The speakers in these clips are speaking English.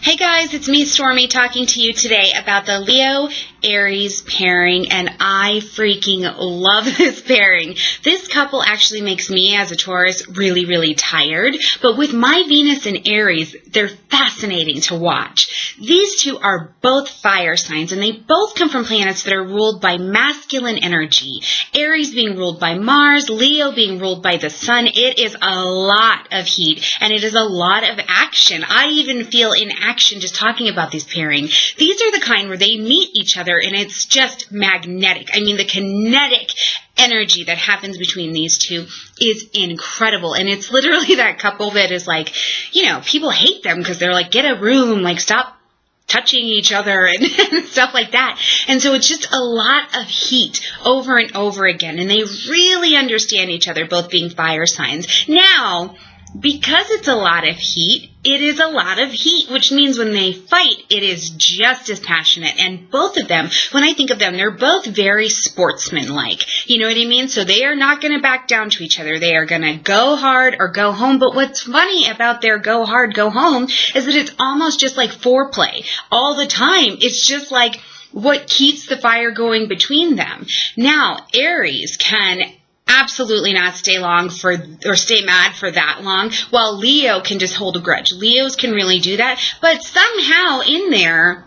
Hey guys, it's me, Stormie, talking to you today about the Leo-Aries pairing, and I freaking love this pairing. This couple actually makes me, as a Taurus, really, really tired, but with my Venus in Aries, they're fascinating to watch. These two are both fire signs, and they both come from planets that are ruled by masculine energy. Aries being ruled by Mars, Leo being ruled by the Sun. It is a lot of heat, and it is a lot of action. I even feel in action just talking about this pairing. These are the kind where they meet each other and it's just magnetic. I mean, the kinetic energy that happens between these two is incredible. And it's literally that couple that is like, you know, people hate them because they're like, get a room, like stop touching each other and stuff like that. And so it's just a lot of heat over and over again. And they really understand each other, both being fire signs. Now, because it's a lot of heat, it is a lot of heat, which means when they fight, it is just as passionate. And both of them, when I think of them, they're both very sportsman-like. You know what I mean? So they are not going to back down to each other. They are going to go hard or go home. But what's funny about their go hard, go home is that it's almost just like foreplay all the time. It's just like what keeps the fire going between them. Now, Aries can absolutely not stay long or stay mad for that long, while Leo can just hold a grudge. Leos can really do that, but somehow in there,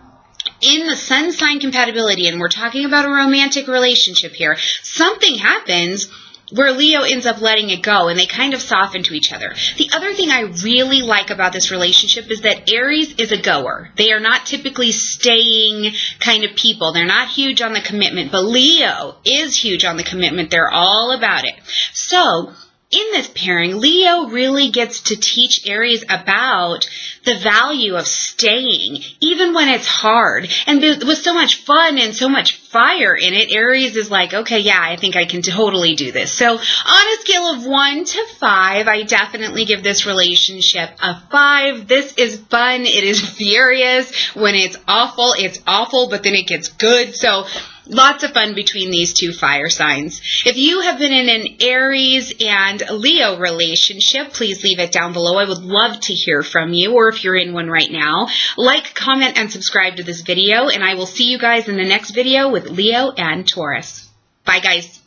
in the Sun Sign Compatibility, and we're talking about a romantic relationship here, something happens where Leo ends up letting it go, and they kind of soften to each other. The other thing I really like about this relationship is that Aries is a goer. They are not typically staying kind of people. They're not huge on the commitment, but Leo is huge on the commitment. They're all about it. So, in this pairing, Leo really gets to teach Aries about the value of staying, even when it's hard. And with so much fun and so much fire in it, Aries is like, okay, yeah, I think I can totally do this. So on a scale of 1 to 5, I definitely give this relationship a 5. This is fun. It is furious. When it's awful, but then it gets good. So lots of fun between these two fire signs. If you have been in an Aries and Leo relationship, please leave it down below. I would love to hear from you, or if you're in one right now. Like, comment, and subscribe to this video, and I will see you guys in the next video with Leo and Taurus. Bye, guys.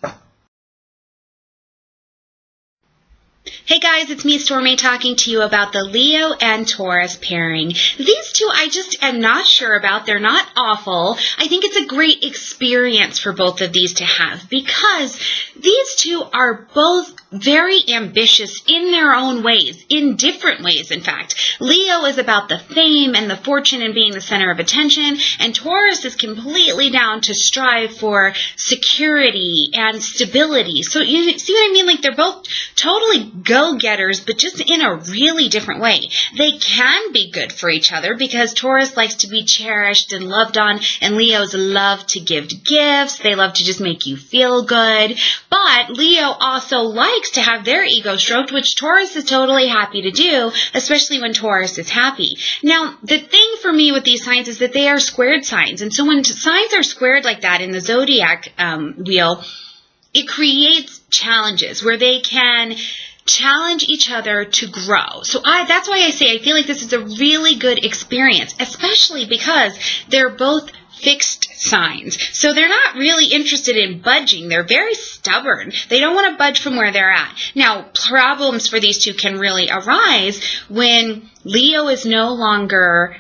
Hey guys, it's me, Stormie, talking to you about the Leo and Taurus pairing. These two I just am not sure about. They're not awful. I think it's a great experience for both of these to have because these two are both very ambitious in their own ways, in different ways, in fact. Leo is about the fame and the fortune and being the center of attention, and Taurus is completely down to strive for security and stability. So you see what I mean? Like they're both totally go-getters, but just in a really different way. They can be good for each other because Taurus likes to be cherished and loved on, and Leos love to give gifts. They love to just make you feel good. But Leo also likes to have their ego stroked, which Taurus is totally happy to do, especially when Taurus is happy. Now, the thing for me with these signs is that they are squared signs. And so when signs are squared like that in the zodiac wheel, it creates challenges where they can challenge each other to grow. So that's why I say I feel like this is a really good experience, especially because they're both fixed signs. So they're not really interested in budging. They're very stubborn. They don't want to budge from where they're at. Now, problems for these two can really arise when Leo is no longer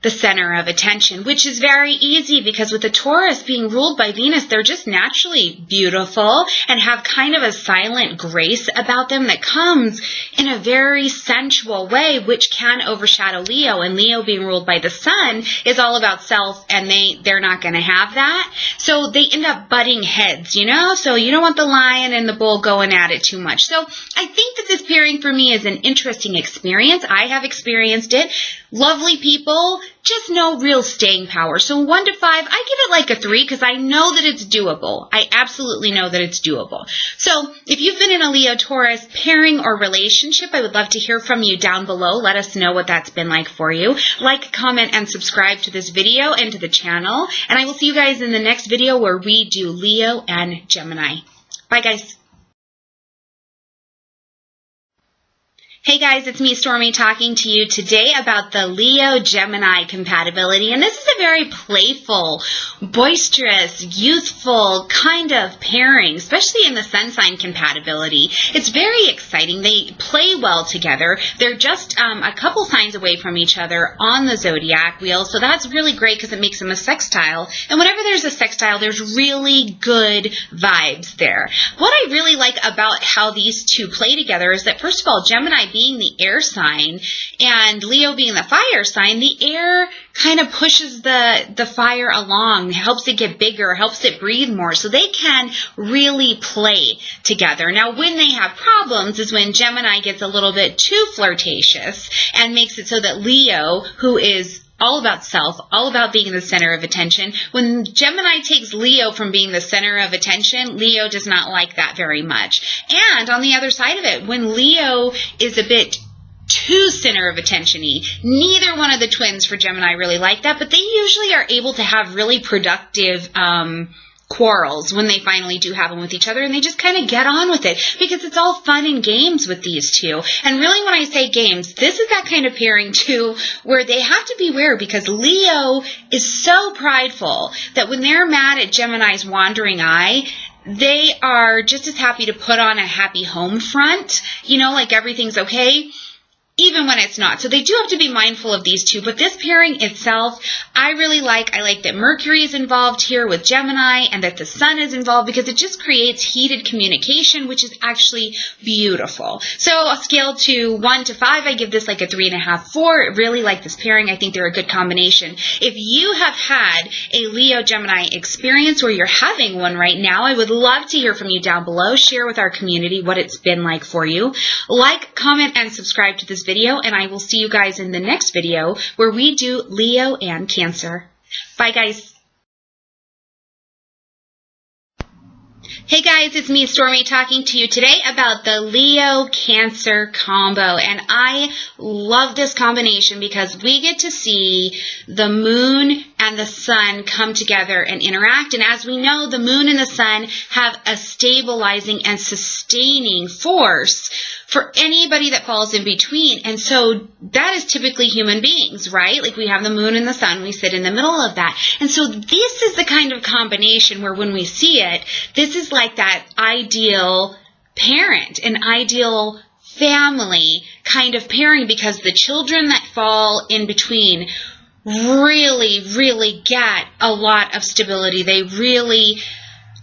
the center of attention, which is very easy because with the Taurus being ruled by Venus, they're just naturally beautiful and have kind of a silent grace about them that comes in a very sensual way, which can overshadow Leo. And Leo being ruled by the Sun is all about self, and they're not going to have that. So they end up butting heads, you know? So you don't want the lion and the bull going at it too much. So I think that this pairing for me is an interesting experience. I have experienced it. Lovely people, just no real staying power. So 1 to 5, I give it like a 3 because I know that it's doable. I absolutely know that it's doable. So if you've been in a Leo-Taurus pairing or relationship, I would love to hear from you down below. Let us know what that's been like for you. Like, comment, and subscribe to this video and to the channel. And I will see you guys in the next video where we do Leo and Gemini. Bye, guys. Hey guys, it's me, Stormie, talking to you today about the Leo-Gemini compatibility. And this is a very playful, boisterous, youthful kind of pairing, especially in the Sun Sign compatibility. It's very exciting. They play well together. They're just a couple signs away from each other on the zodiac wheel. So that's really great because it makes them a sextile. And whenever there's a sextile, there's really good vibes there. What I really like about how these two play together is that, first of all, Gemini being the air sign and Leo being the fire sign, the air kind of pushes the fire along, helps it get bigger, helps it breathe more, so they can really play together. Now, when they have problems is when Gemini gets a little bit too flirtatious and makes it so that Leo, who is all about self, all about being the center of attention. When Gemini takes Leo from being the center of attention, Leo does not like that very much. And on the other side of it, when Leo is a bit too center of attention-y, neither one of the twins for Gemini really like that, but they usually are able to have really productive quarrels when they finally do have them with each other, and they just kind of get on with it because it's all fun and games with these two. And really, when I say games, this is that kind of pairing too where they have to beware because Leo is so prideful that when they're mad at Gemini's wandering eye, they are just as happy to put on a happy home front, you know, like everything's okay, even when it's not. So they do have to be mindful of these two. But this pairing itself, I really like. I like that Mercury is involved here with Gemini and that the Sun is involved because it just creates heated communication, which is actually beautiful. So a scale to 1 to 5, I give this like a 3.5, 4. I really like this pairing. I think they're a good combination. If you have had a Leo-Gemini experience or you're having one right now, I would love to hear from you down below. Share with our community what it's been like for you. Like, comment, and subscribe to this video, and I will see you guys in the next video where we do Leo and Cancer. Bye, guys. Hey guys, it's me, Stormie, talking to you today about the Leo-Cancer combo, and I love this combination because we get to see the moon and the sun come together and interact, and as we know, the moon and the sun have a stabilizing and sustaining force for anybody that falls in between, and so that is typically human beings, right? Like we have the moon and the sun, we sit in the middle of that, and so this is the kind of combination where when we see it, this is like that ideal parent, an ideal family kind of pairing because the children that fall in between really get a lot of stability. They really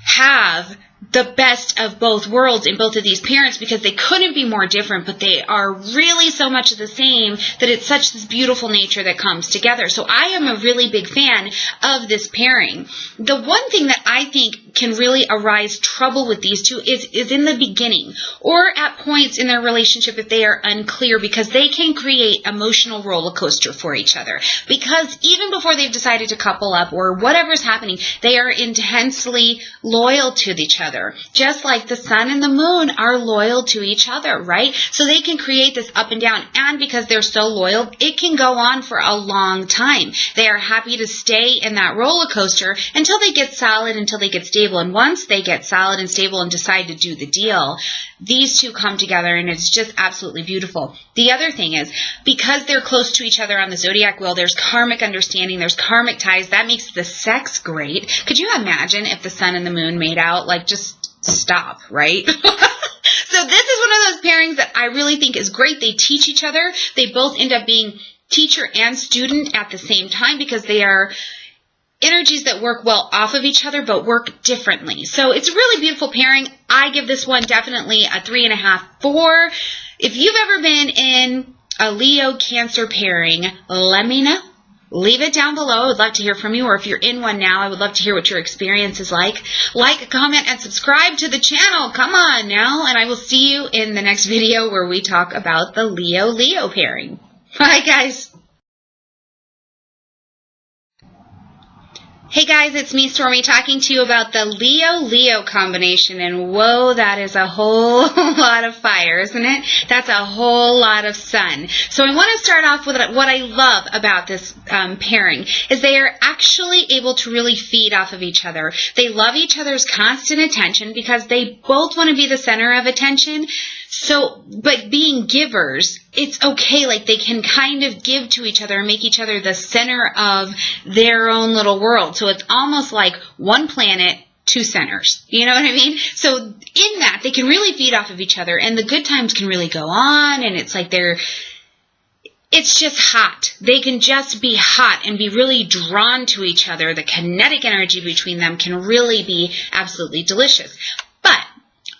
have the best of both worlds in both of these parents because they couldn't be more different, but they are really so much the same that it's such this beautiful nature that comes together. So I am a really big fan of this pairing. The one thing that I think can really arise trouble with these two is in the beginning or at points in their relationship if they are unclear because they can create emotional roller coaster for each other because even before they've decided to couple up or whatever's happening, they are intensely loyal to each other. Just like the sun and the moon are loyal to each other, right? So they can create this up and down, and because they're so loyal, it can go on for a long time. They are happy to stay in that roller coaster until they get solid, until they get stable, and once they get solid and stable and decide to do the deal, these two come together, and it's just absolutely beautiful. The other thing is, because they're close to each other on the zodiac wheel, there's karmic understanding, there's karmic ties. That makes the sex great. Could you imagine if the sun and the moon made out? Like, just stop, right? So this is one of those pairings that I really think is great. They teach each other. They both end up being teacher and student at the same time because they are energies that work well off of each other but work differently. So it's a really beautiful pairing. I give this one definitely a 3.5, 4. If you've ever been in a Leo-Cancer pairing, let me know. Leave it down below. I would love to hear from you. Or if you're in one now, I would love to hear what your experience is like. Like, comment, and subscribe to the channel. Come on now. And I will see you in the next video where we talk about the Leo-Leo pairing. Bye, guys. Hey guys, it's me, Stormie, talking to you about the Leo-Leo combination, and whoa, that is a whole lot of fire, isn't it? That's a whole lot of sun. So I want to start off with what I love about this pairing, is they are actually able to really feed off of each other. They love each other's constant attention because they both want to be the center of attention. So, but being givers, it's okay. Like they can kind of give to each other and make each other the center of their own little world. So it's almost like one planet, two centers. You know what I mean? So in that, they can really feed off of each other, and the good times can really go on, and it's like it's just hot. They can just be hot and be really drawn to each other. The kinetic energy between them can really be absolutely delicious. But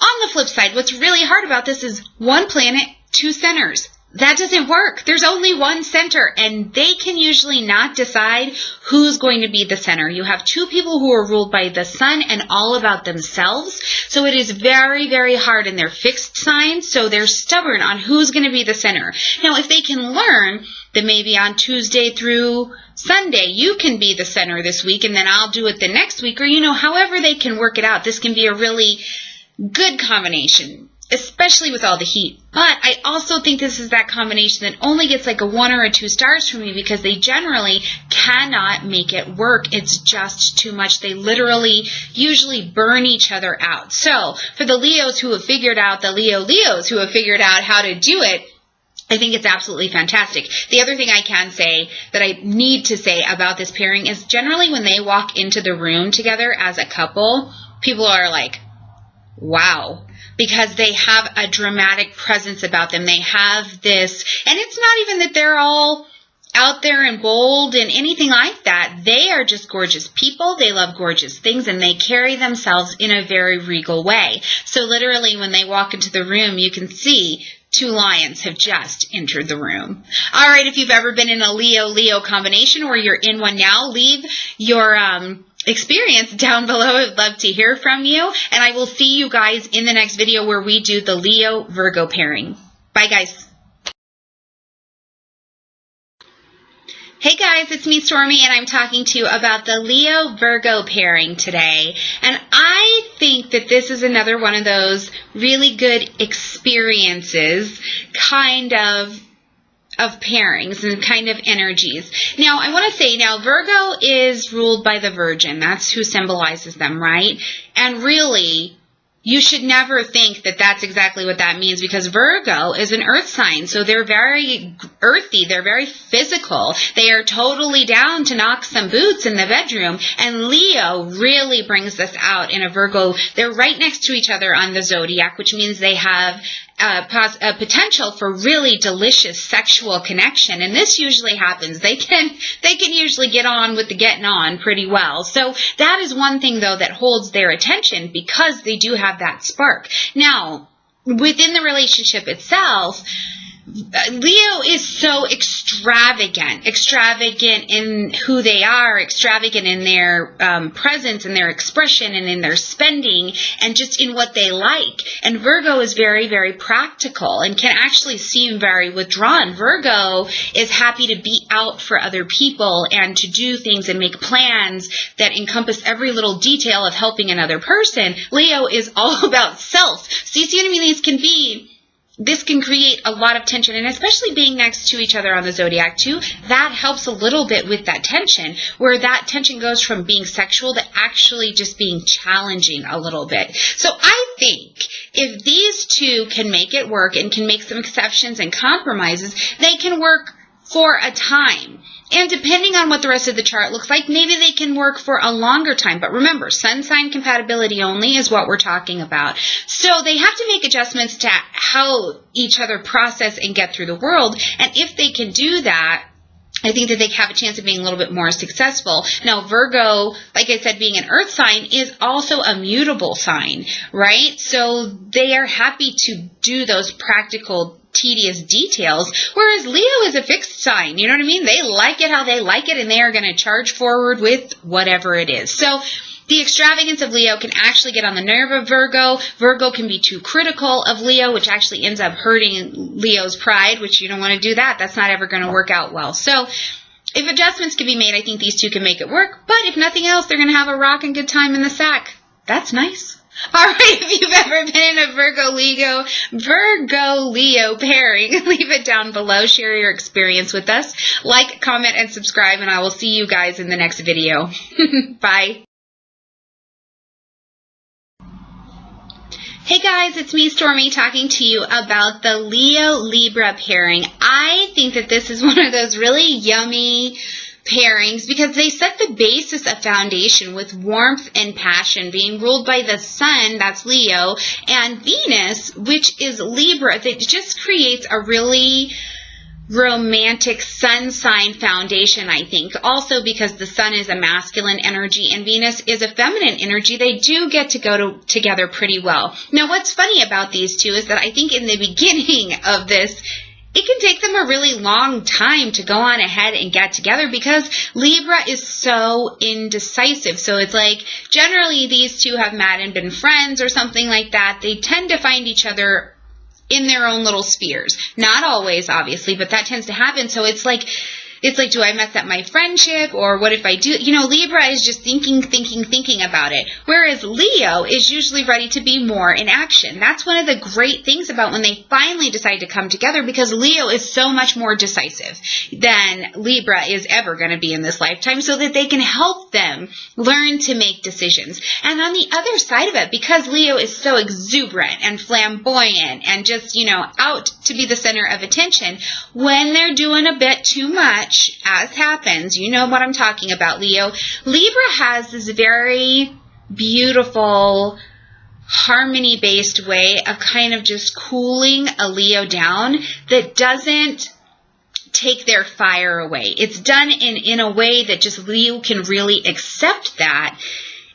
on the flip side, what's really hard about this is one planet, two centers. That doesn't work. There's only one center, and they can usually not decide who's going to be the center. You have two people who are ruled by the sun and all about themselves. So it is very, very hard, and they're fixed signs, so they're stubborn on who's going to be the center. Now, if they can learn that maybe on Tuesday through Sunday, you can be the center this week, and then I'll do it the next week, or, however they can work it out, this can be a really good combination, especially with all the heat. But I also think this is that combination that only gets like a 1 or a 2 stars from me, because they generally cannot make it work. It's just too much. They literally usually burn each other out. So for the Leos who have figured out, the Leos who have figured out how to do it, I think it's absolutely fantastic. The other thing I can say that I need to say about this pairing is generally when they walk into the room together as a couple, people are like, wow, because they have a dramatic presence about them. They have this, and it's not even that they're all out there and bold and anything like that. They are just gorgeous people. They love gorgeous things, and they carry themselves in a very regal way. So literally when they walk into the room, you can see 2 lions have just entered the room. All right, if you've ever been in a Leo-Leo combination, or you're in one now, leave your experience down below. I'd love to hear from you, and I will see you guys in the next video where we do the Leo-Virgo pairing. Bye, guys. Hey guys, it's me, Stormie, and I'm talking to you about the Leo-Virgo pairing today. And I think that this is another one of those really good experiences, kind of pairings and kind of energies. Now, I want to say, Virgo is ruled by the Virgin. That's who symbolizes them, right? And really, you should never think that that's exactly what that means, because Virgo is an earth sign, so they're very earthy, they're very physical, they are totally down to knock some boots in the bedroom, and Leo really brings this out in a Virgo. They're right next to each other on the zodiac, which means they have a potential for really delicious sexual connection, and this usually happens. They can usually get on with the getting on pretty well. So that is one thing, though, that holds their attention, because they do have that spark. Now, within the relationship itself, Leo is so extravagant in who they are, extravagant in their presence and their expression and in their spending and just in what they like. And Virgo is very, very practical and can actually seem very withdrawn. Virgo is happy to be out for other people and to do things and make plans that encompass every little detail of helping another person. Leo is all about self. So you see what I mean? This can create a lot of tension, and especially being next to each other on the zodiac too, that helps a little bit with that tension, where that tension goes from being sexual to actually just being challenging a little bit. So I think if these two can make it work and can make some exceptions and compromises, they can work for a time. And depending on what the rest of the chart looks like, maybe they can work for a longer time. But remember, Sun Sign Compatibility only is what we're talking about. So they have to make adjustments to how each other process and get through the world. And if they can do that, I think that they have a chance of being a little bit more successful. Now, Virgo, like I said, being an earth sign, is also a mutable sign, right? So they are happy to do those practical, tedious details, whereas Leo is a fixed sign. You know what I mean? They like it how they like it, and they are going to charge forward with whatever it is. So the extravagance of Leo can actually get on the nerve of Virgo. Virgo can be too critical of Leo, which actually ends up hurting Leo's pride, which you don't want to do that. That's not ever going to work out well. So if adjustments can be made, I think these two can make it work. But if nothing else, they're going to have a rockin' good time in the sack. That's nice. All right, if you've ever been in a Virgo-Leo pairing, leave it down below. Share your experience with us. Like, comment, and subscribe, and I will see you guys in the next video. Bye. Hey guys, it's me, Stormie, talking to you about the Leo-Libra pairing. I think that this is one of those really yummy pairings because they set the basis of foundation with warmth and passion, being ruled by the Sun, that's Leo, and Venus, which is Libra, that just creates a really romantic sun sign foundation, I think. Also because the Sun is a masculine energy and Venus is a feminine energy, they do get to go together pretty well. Now, what's funny about these two is that I think in the beginning of this, it can take them a really long time to go on ahead and get together because Libra is so indecisive. So it's like generally these two have met and been friends or something like that. They tend to find each other in their own little spheres. Not always, obviously, but that tends to happen. So it's like, do I mess up my friendship? Or what if I do? You know, Libra is just thinking about it. Whereas Leo is usually ready to be more in action. That's one of the great things about when they finally decide to come together, because Leo is so much more decisive than Libra is ever going to be in this lifetime, so that they can help them learn to make decisions. And on the other side of it, because Leo is so exuberant and flamboyant and just, you know, out to be the center of attention, when they're doing a bit too much, as happens, you know what I'm talking about, Leo. Libra has this very beautiful harmony-based way of kind of just cooling a Leo down that doesn't take their fire away. It's done in a way that just Leo can really accept that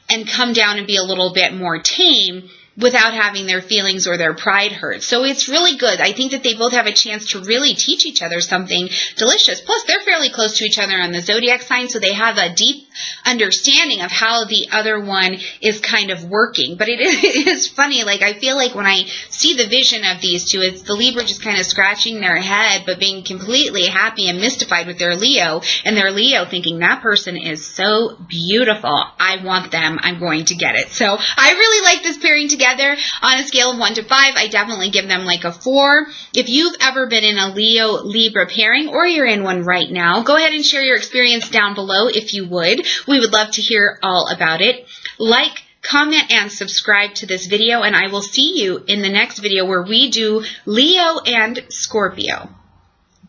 and come down and be a little bit more tame without having their feelings or their pride hurt. So it's really good. I think that they both have a chance to really teach each other something delicious. Plus, they're fairly close to each other on the zodiac sign, so they have a deep understanding of how the other one is kind of working. But it is funny. Like, I feel like when I see the vision of these two, it's the Libra just kind of scratching their head, but being completely happy and mystified with their Leo, and their Leo thinking, that person is so beautiful. I want them. I'm going to get it. So I really like this pairing together. On a scale of 1 to 5, I definitely give them like a 4. If you've ever been in a Leo-Libra pairing, or you're in one right now, go ahead and share your experience down below if you would. We would love to hear all about it. Like, comment, and subscribe to this video, and I will see you in the next video where we do Leo and Scorpio.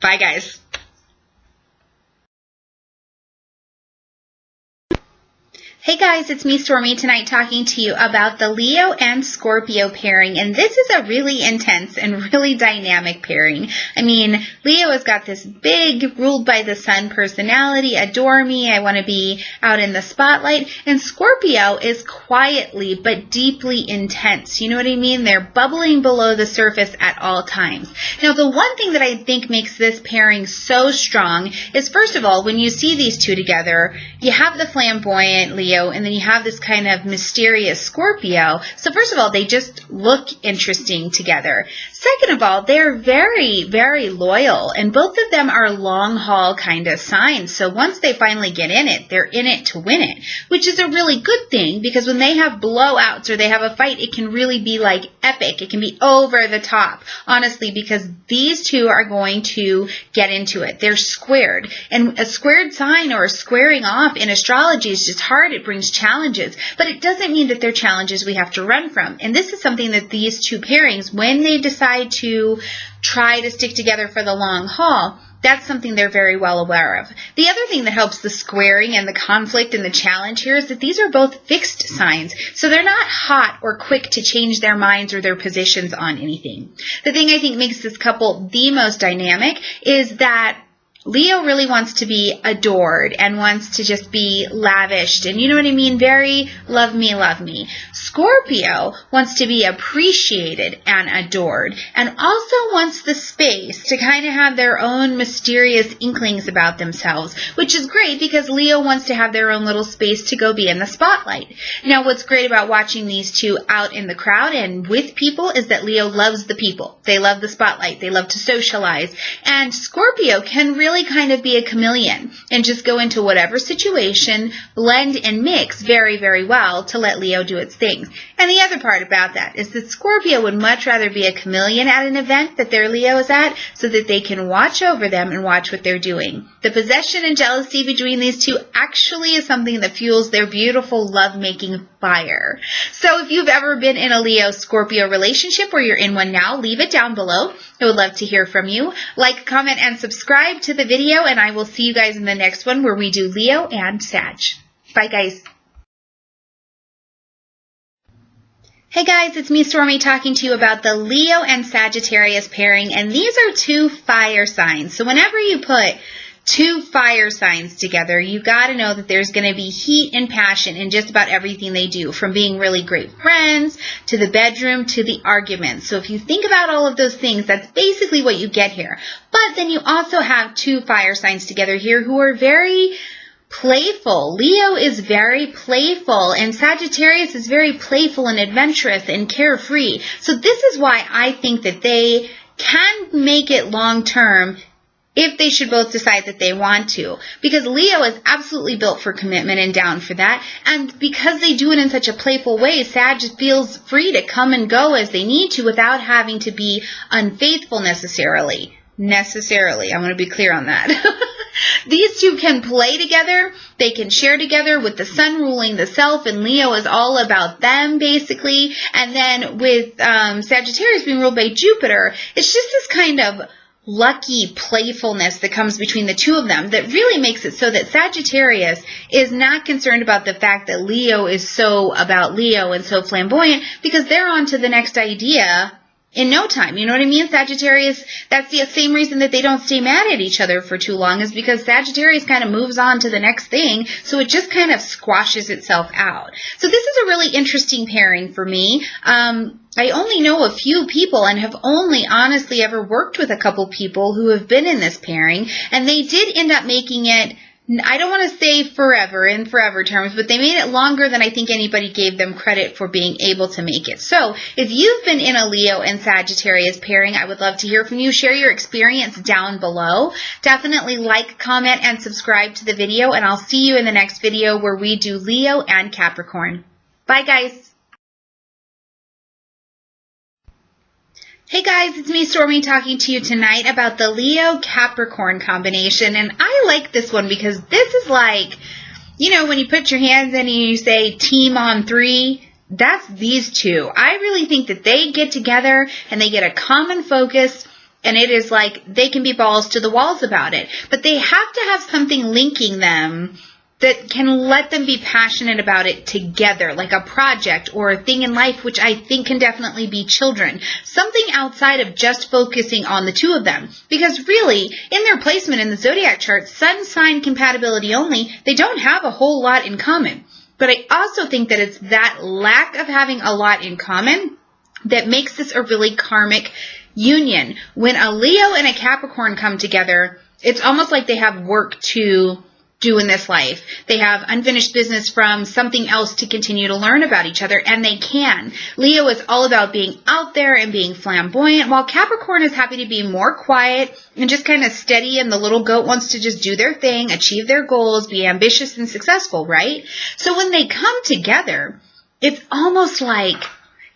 Bye, guys. Hey guys, it's me, Stormie, tonight talking to you about the Leo and Scorpio pairing, and this is a really intense and really dynamic pairing. I mean, Leo has got this big, ruled by the Sun personality, adore me, I want to be out in the spotlight, and Scorpio is quietly but deeply intense. You know what I mean? They're bubbling below the surface at all times. Now, the one thing that I think makes this pairing so strong is, first of all, when you see these two together, you have the flamboyant Leo, and then you have this kind of mysterious Scorpio. So first of all, they just look interesting together. Second of all, they're very, very loyal, and both of them are long haul kind of signs. So once they finally get in it, they're in it to win it, which is a really good thing, because when they have blowouts or they have a fight, it can really be like epic. It can be over the top, honestly, because these two are going to get into it. They're squared, and a squared sign or a squaring off in astrology is just hard. It brings challenges, but it doesn't mean that they're challenges we have to run from. And this is something that these two pairings, when they decide to try to stick together for the long haul, that's something they're very well aware of. The other thing that helps the squaring and the conflict and the challenge here is that these are both fixed signs, so they're not hot or quick to change their minds or their positions on anything. The thing I think makes this couple the most dynamic is that Leo really wants to be adored and wants to just be lavished, and you know what I mean? Very love me, love me. Scorpio wants to be appreciated and adored, and also wants the space to kind of have their own mysterious inklings about themselves, which is great because Leo wants to have their own little space to go be in the spotlight. Now, what's great about watching these two out in the crowd and with people is that Leo loves the people. They love the spotlight. They love to socialize, and Scorpio can really really kind of be a chameleon and just go into whatever situation, blend and mix very, very well to let Leo do its thing. And the other part about that is that Scorpio would much rather be a chameleon at an event that their Leo is at so that they can watch over them and watch what they're doing. The possession and jealousy between these two actually is something that fuels their beautiful love-making fire. So if you've ever been in a Leo-Scorpio relationship or you're in one now, leave it down below. I would love to hear from you. Like, comment, and subscribe to the video, and I will see you guys in the next one where we do Leo and Sag. Bye, guys. Hey guys, it's me, Stormie, talking to you about the Leo and Sagittarius pairing, and these are two fire signs. So whenever you put two fire signs together, you got to know that there's going to be heat and passion in just about everything they do, from being really great friends to the bedroom to the arguments. So if you think about all of those things, that's basically what you get here. But then you also have two fire signs together here who are very playful. Leo is very playful, and Sagittarius is very playful and adventurous and carefree. So this is why I think that they can make it long term if they should both decide that they want to. Because Leo is absolutely built for commitment and down for that. And because they do it in such a playful way, Sag feels free to come and go as they need to without having to be unfaithful necessarily. I want to be clear on that. These two can play together. They can share together with the sun ruling the self, and Leo is all about them, basically. And then with Sagittarius being ruled by Jupiter, it's just this kind of lucky playfulness that comes between the two of them that really makes it so that Sagittarius is not concerned about the fact that Leo is so about Leo and so flamboyant, because they're on to the next idea in no time. You know what I mean? Sagittarius, that's the same reason that they don't stay mad at each other for too long, is because Sagittarius kind of moves on to the next thing, so it just kind of squashes itself out. So this is a really interesting pairing for me. I only know a few people and have only honestly ever worked with a couple people who have been in this pairing, and they did end up making it, I don't want to say forever in forever terms, but they made it longer than I think anybody gave them credit for being able to make it. So if you've been in a Leo and Sagittarius pairing, I would love to hear from you. Share your experience down below. Definitely like, comment, and subscribe to the video, and I'll see you in the next video where we do Leo and Capricorn. Bye, guys. Hey guys, it's me, Stormie, talking to you tonight about the Leo-Capricorn combination, and I like this one because this is like, you know, when you put your hands in and you say team on three, that's these two. I really think that they get together and they get a common focus, and it is like they can be balls to the walls about it, but they have to have something linking them that can let them be passionate about it together, like a project or a thing in life, which I think can definitely be children. Something outside of just focusing on the two of them. Because really, in their placement in the zodiac chart, Sun Sign Compatibility only, they don't have a whole lot in common. But I also think that it's that lack of having a lot in common that makes this a really karmic union. When a Leo and a Capricorn come together, it's almost like they have work to do in this life. They have unfinished business from something else to continue to learn about each other, and they can. Leo is all about being out there and being flamboyant, while Capricorn is happy to be more quiet and just kind of steady, and the little goat wants to just do their thing, achieve their goals, be ambitious and successful, right? So when they come together, it's almost like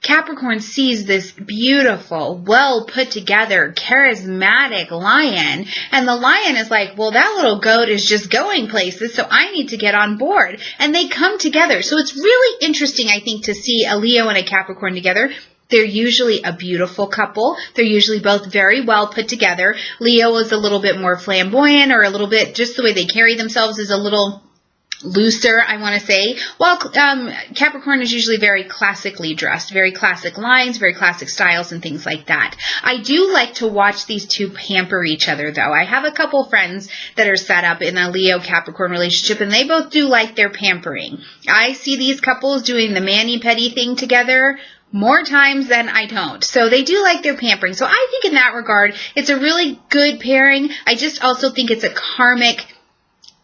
Capricorn sees this beautiful, well put together, charismatic lion, and the lion is like, well, that little goat is just going places, so I need to get on board. And they come together. So it's really interesting, I think, to see a Leo and a Capricorn together. They're usually a beautiful couple. They're usually both very well put together. Leo is a little bit more flamboyant, or a little bit, just the way they carry themselves is a little looser, I want to say, while Capricorn is usually very classically dressed, very classic lines, very classic styles and things like that. I do like to watch these two pamper each other, though. I have a couple friends that are set up in a Leo-Capricorn relationship, and they both do like their pampering. I see these couples doing the mani-pedi thing together more times than I don't. So they do like their pampering. So I think in that regard, it's a really good pairing. I just also think it's a karmic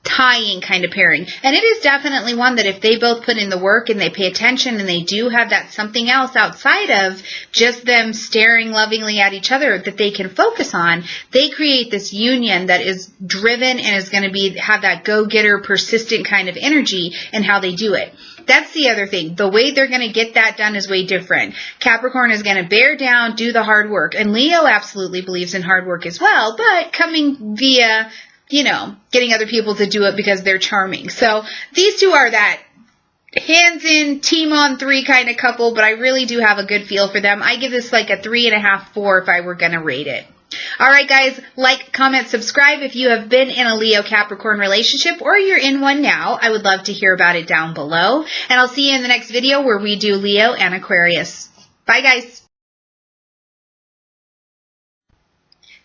tying kind of pairing. And it is definitely one that if they both put in the work and they pay attention and they do have that something else outside of just them staring lovingly at each other that they can focus on, they create this union that is driven and is going to have that go-getter, persistent kind of energy in how they do it. That's the other thing. The way they're going to get that done is way different. Capricorn is going to bear down, do the hard work. And Leo absolutely believes in hard work as well, but coming via, getting other people to do it because they're charming. So these two are that hands in, team on 3 kind of couple, but I really do have a good feel for them. I give this like a 3.5, 4 if I were going to rate it. All right, guys, like, comment, subscribe if you have been in a Leo-Capricorn relationship or you're in one now. I would love to hear about it down below. And I'll see you in the next video where we do Leo and Aquarius. Bye, guys.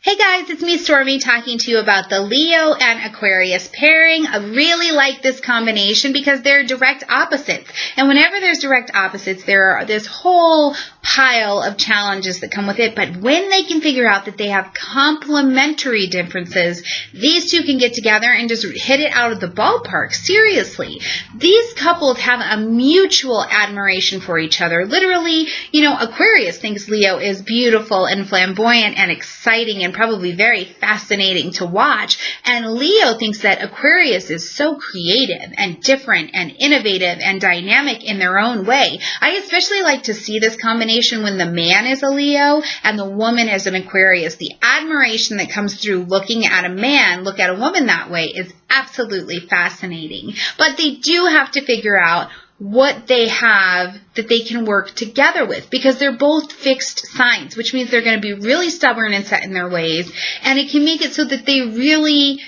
Hey guys, it's me, Stormie, talking to you about the Leo and Aquarius pairing. I really like this combination because they're direct opposites. And whenever there's direct opposites, there are this whole pile of challenges that come with it. But when they can figure out that they have complementary differences, these two can get together and just hit it out of the ballpark. Seriously. These couples have a mutual admiration for each other. Literally, Aquarius thinks Leo is beautiful and flamboyant and exciting and probably very fascinating to watch. And Leo thinks that Aquarius is so creative and different and innovative and dynamic in their own way. I especially like to see this combination when the man is a Leo and the woman is an Aquarius. The admiration that comes through looking at a man, look at a woman that way is absolutely fascinating. But they do have to figure out what they have that they can work together with, because they're both fixed signs, which means they're going to be really stubborn and set in their ways, and it can make it so that they really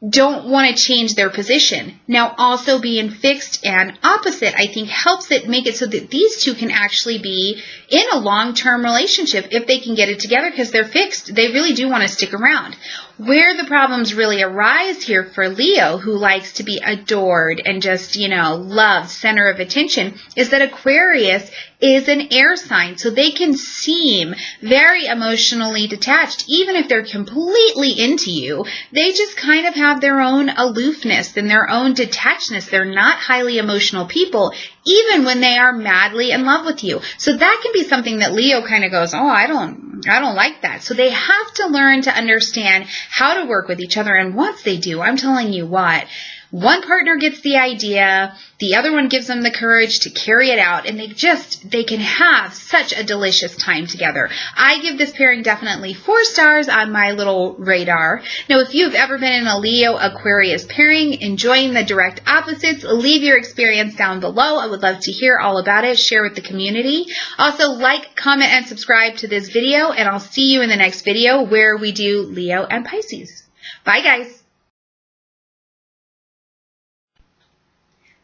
don't want to change their position. Now, also being fixed and opposite, I think, helps it make it so that these two can actually be in a long-term relationship if they can get it together, because they're fixed. They really do want to stick around. Where the problems really arise here for Leo, who likes to be adored and just, loved, center of attention, is that Aquarius is an air sign. So they can seem very emotionally detached. Even if they're completely into you, they just kind of have their own aloofness and their own detachedness. They're not highly emotional people, even when they are madly in love with you. So that can be something that Leo kind of goes, oh, I don't like that. So they have to learn to understand how to work with each other. And once they do, I'm telling you what, one partner gets the idea, the other one gives them the courage to carry it out, and they can have such a delicious time together. I give this pairing definitely 4 stars on my little radar. Now, if you've ever been in a Leo-Aquarius pairing, enjoying the direct opposites, leave your experience down below. I would love to hear all about it. Share with the community. Also, like, comment, and subscribe to this video, and I'll see you in the next video where we do Leo and Pisces. Bye, guys.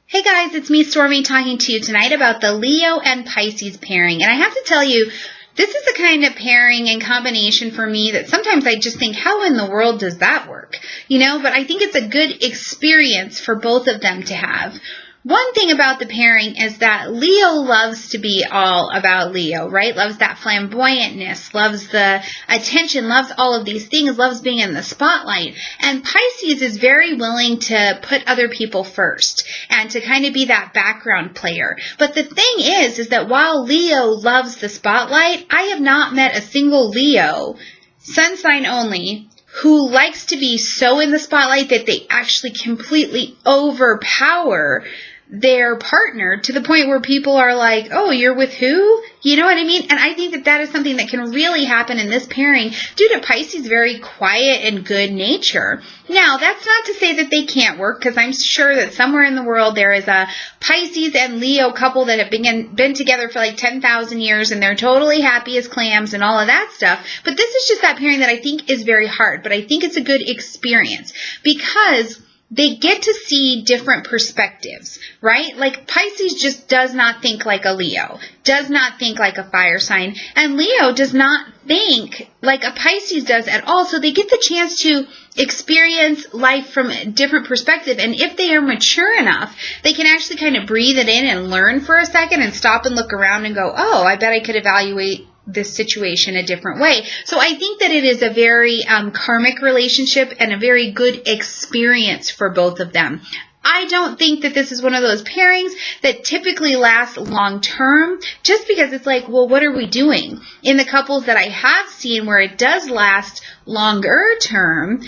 Hey guys, it's me, Stormie, talking to you tonight about the Leo and Pisces pairing. And I have to tell you, this is the kind of pairing and combination for me that sometimes I just think, how in the world does that work? But I think it's a good experience for both of them to have. One thing about the pairing is that Leo loves to be all about Leo, right? Loves that flamboyantness, loves the attention, loves all of these things, loves being in the spotlight. And Pisces is very willing to put other people first and to kind of be that background player. But the thing is that while Leo loves the spotlight, I have not met a single Leo, sun sign only, who likes to be so in the spotlight that they actually completely overpower their partner to the point where people are like, oh, you're with who? You know what I mean? And I think that that is something that can really happen in this pairing due to Pisces' very quiet and good nature. Now, that's not to say that they can't work, because I'm sure that somewhere in the world there is a Pisces and Leo couple that have been together for like 10,000 years and they're totally happy as clams and all of that stuff. But this is just that pairing that I think is very hard, but I think it's a good experience because they get to see different perspectives, right? Like Pisces just does not think like a Leo, does not think like a fire sign, and Leo does not think like a Pisces does at all. So they get the chance to experience life from a different perspective. And if they are mature enough, they can actually kind of breathe it in and learn for a second and stop and look around and go, oh, I bet I could evaluate this situation a different way. So I think that it is a very karmic relationship and a very good experience for both of them. I don't think that this is one of those pairings that typically last long term, just because it's like, well, what are we doing? In the couples that I have seen where it does last longer term,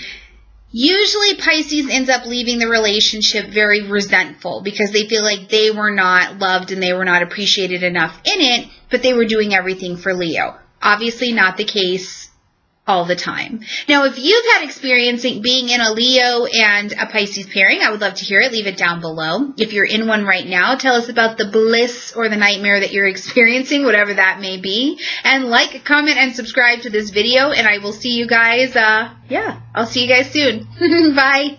usually Pisces ends up leaving the relationship very resentful because they feel like they were not loved and they were not appreciated enough in it, but they were doing everything for Leo. Obviously not the case all the time. Now, if you've had experience being in a Leo and a Pisces pairing, I would love to hear it. Leave it down below. If you're in one right now, tell us about the bliss or the nightmare that you're experiencing, whatever that may be. And like, comment, and subscribe to this video, and I will see you guys, I'll see you guys soon. Bye.